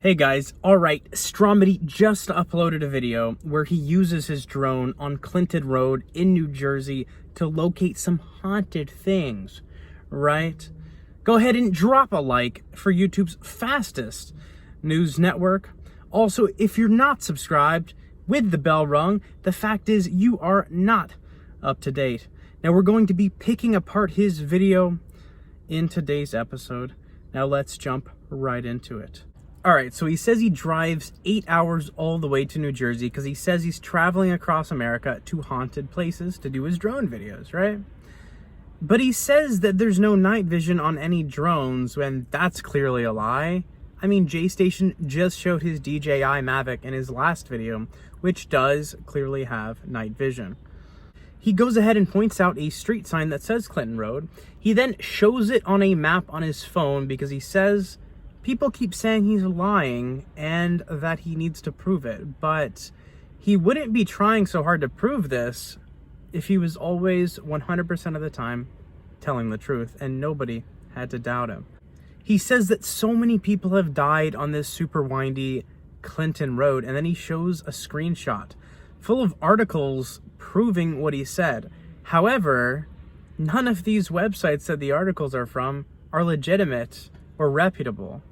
Hey guys, alright, Stromedy just uploaded a video where he uses his drone on Clinton Road in New Jersey to locate some haunted things, right? Go ahead and drop a like for YouTube's fastest news network. Also, if you're not subscribed with the bell rung, the fact is you are not up to date. Now we're going to be picking apart his video in today's episode. Now let's jump right into it. All right, so he says he drives 8 hours all the way to New Jersey because he says he's traveling across America to haunted places to do his drone videos, right? But he says that there's no night vision on any drones when that's clearly a lie. I mean, J-Station just showed his DJI Mavic in his last video, which does clearly have night vision. He goes ahead and points out a street sign that says Clinton Road. He then shows it on a map on his phone because he says people keep saying he's lying and that he needs to prove it, but he wouldn't be trying so hard to prove this if he was always 100% of the time telling the truth and nobody had to doubt him. He says that so many people have died on this super windy Clinton Road, and then he shows a screenshot full of articles proving what he said. However, none of these websites that the articles are from are legitimate or reputable.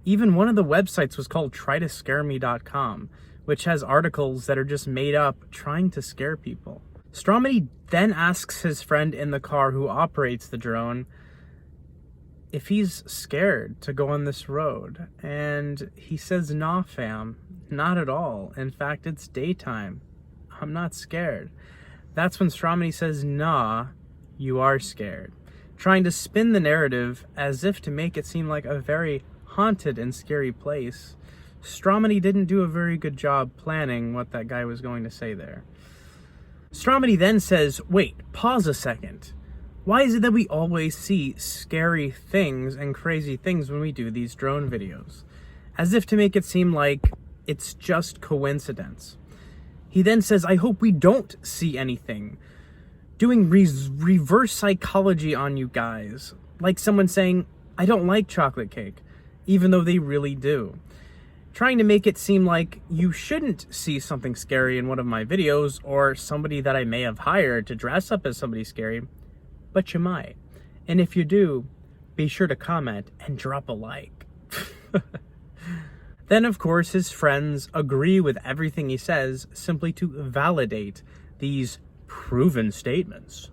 Even one of the websites was called trytoscareme.com, which has articles that are just made up trying to scare people. Stromedy then asks his friend in the car who operates the drone if he's scared to go on this road. And he says, "Nah, fam, not at all. In fact, it's daytime. I'm not scared." That's when Stromedy says, "Nah, you are scared," trying to spin the narrative as if to make it seem like a very haunted and scary place. Stromedy didn't do a very good job planning what that guy was going to say there. Stromedy then says, "Wait, pause a second. Why is it that we always see scary things and crazy things when we do these drone videos?" As if to make it seem like it's just coincidence. He then says, "I hope we don't see anything. Doing reverse psychology on you guys. Like someone saying, 'I don't like chocolate cake,' even though they really do. Trying to make it seem like you shouldn't see something scary in one of my videos or somebody that I may have hired to dress up as somebody scary, but you might. And if you do, be sure to comment and drop a like." Then, of course, his friends agree with everything he says simply to validate these proven statements.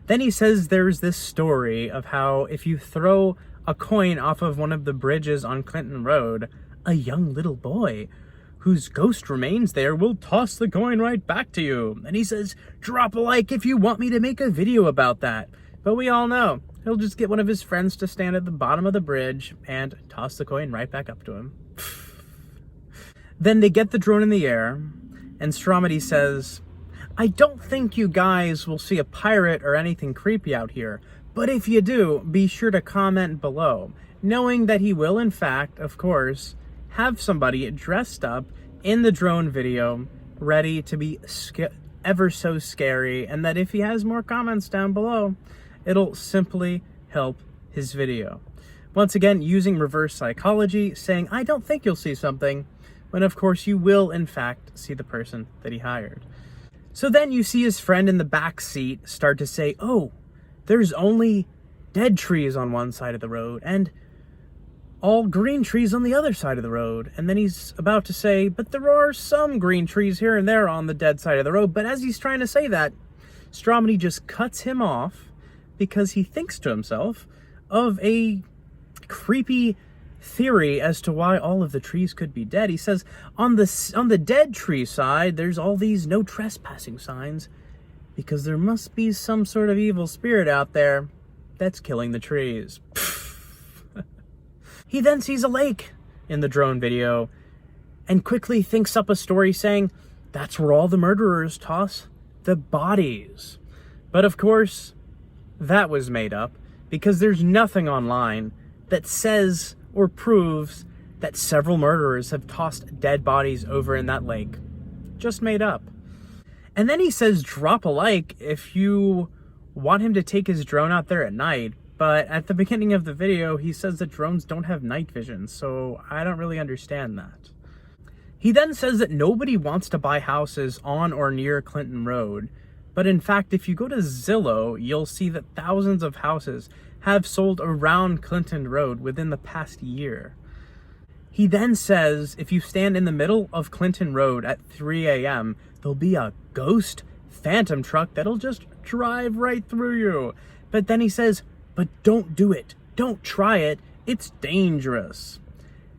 Then he says there's this story of how if you throw a coin off of one of the bridges on Clinton Road, a young little boy whose ghost remains there will toss the coin right back to you. And he says, "Drop a like if you want me to make a video about that." But we all know he'll just get one of his friends to stand at the bottom of the bridge and toss the coin right back up to him. Then they get the drone in the air, and Stromedy says, "I don't think you guys will see a pirate or anything creepy out here, but if you do, be sure to comment below," knowing that he will, in fact, of course, have somebody dressed up in the drone video ready to be ever so scary, and that if he has more comments down below, it'll simply help his video. Once again, using reverse psychology, saying, "I don't think you'll see something," when of course you will, in fact, see the person that he hired. So then you see his friend in the back seat start to say, "Oh, there's only dead trees on one side of the road and all green trees on the other side of the road." And then he's about to say, "But there are some green trees here and there on the dead side of the road." But as he's trying to say that, Stromedy just cuts him off because he thinks to himself of a creepy theory as to why all of the trees could be dead. He says, on the dead tree side, there's all these no trespassing signs because there must be some sort of evil spirit out there that's killing the trees. He then sees a lake in the drone video and quickly thinks up a story saying that's where all the murderers toss the bodies. But of course, that was made up because there's nothing online that says or proves that several murderers have tossed dead bodies over in that lake. Just made up. And then he says drop a like if you want him to take his drone out there at night But at the beginning of the video, he says that drones don't have night vision, so I don't really understand that. He then says that nobody wants to buy houses on or near Clinton Road, but in fact, if you go to Zillow, you'll see that thousands of houses have sold around Clinton Road within the past year. He then says if you stand in the middle of Clinton Road at 3 a.m., there'll be a ghost phantom truck that'll just drive right through you. But then he says, but don't do it. Don't try it. It's dangerous.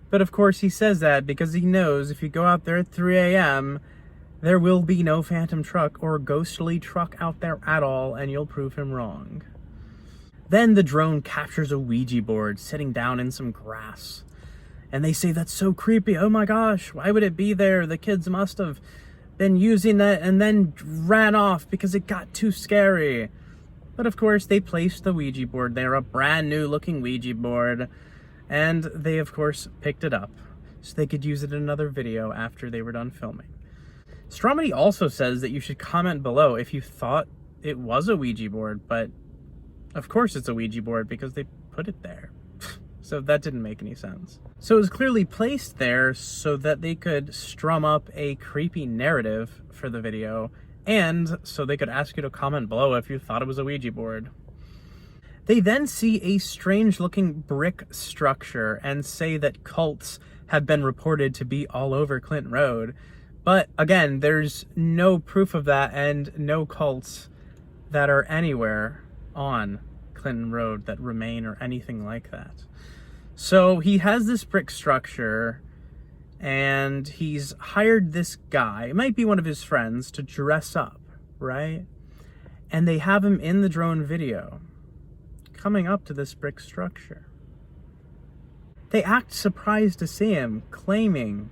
But of course he says that because he knows if you go out there at 3 a.m., there will be no phantom truck or ghostly truck out there at all, and you'll prove him wrong. Then the drone captures a Ouija board sitting down in some grass. And they say that's so creepy. Oh my gosh, why would it be there? The kids must have been using that and then ran off because it got too scary. But of course, they placed the Ouija board there, a brand new looking Ouija board. And they, of course, picked it up so they could use it in another video after they were done filming. Stromedy also says that you should comment below if you thought it was a Ouija board, but of course it's a Ouija board because they put it there. So that didn't make any sense. So it was clearly placed there so that they could strum up a creepy narrative for the video, and so they could ask you to comment below if you thought it was a Ouija board. They then see a strange looking brick structure and say that cults have been reported to be all over Clinton Road. But again, there's no proof of that and no cults that are anywhere on Clinton Road that remain or anything like that. So he has this brick structure and he's hired this guy, it might be one of his friends, to dress up, right? And they have him in the drone video coming up to this brick structure. They act surprised to see him, claiming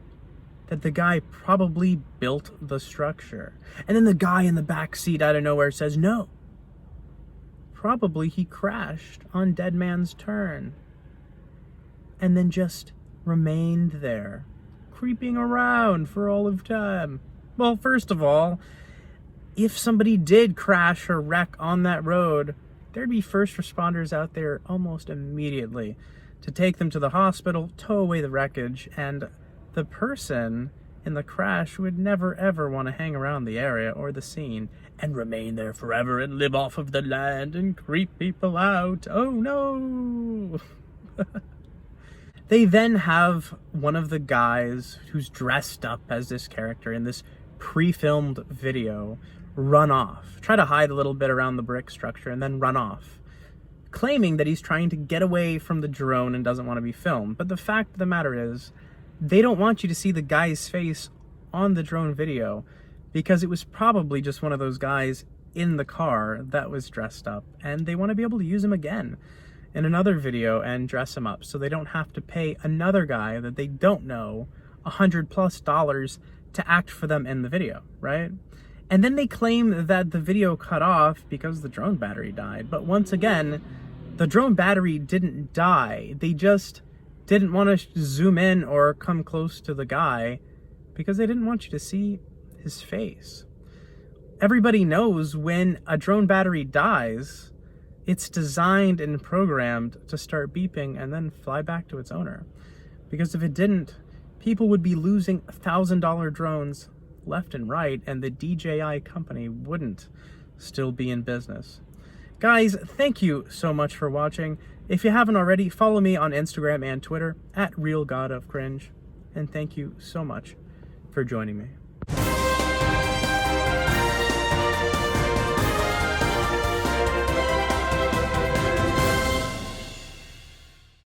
that the guy probably built the structure. And then the guy in the back seat out of nowhere says, no, probably he crashed on Dead Man's Turn. And then just remained there, creeping around for all of time. Well, first of all, if somebody did crash or wreck on that road, there'd be first responders out there almost immediately to take them to the hospital, tow away the wreckage, and the person in the crash would never ever want to hang around the area or the scene and remain there forever and live off of the land and creep people out. Oh no! They then have one of the guys who's dressed up as this character in this pre-filmed video run off, try to hide a little bit around the brick structure and then run off, claiming that he's trying to get away from the drone and doesn't want to be filmed. But the fact of the matter is, they don't want you to see the guy's face on the drone video because it was probably just one of those guys in the car that was dressed up, and they want to be able to use him again in another video and dress him up so they don't have to pay another guy that they don't know $100+ to act for them in the video, right? And then they claim that the video cut off because the drone battery died. But once again, the drone battery didn't die. They just didn't want to zoom in or come close to the guy because they didn't want you to see his face. Everybody knows when a drone battery dies, it's designed and programmed to start beeping and then fly back to its owner. Because if it didn't, people would be losing $1,000 drones left and right, and the DJI company wouldn't still be in business. Guys, thank you so much for watching. If you haven't already, follow me on Instagram and Twitter @RealGodOfCringe. And thank you so much for joining me.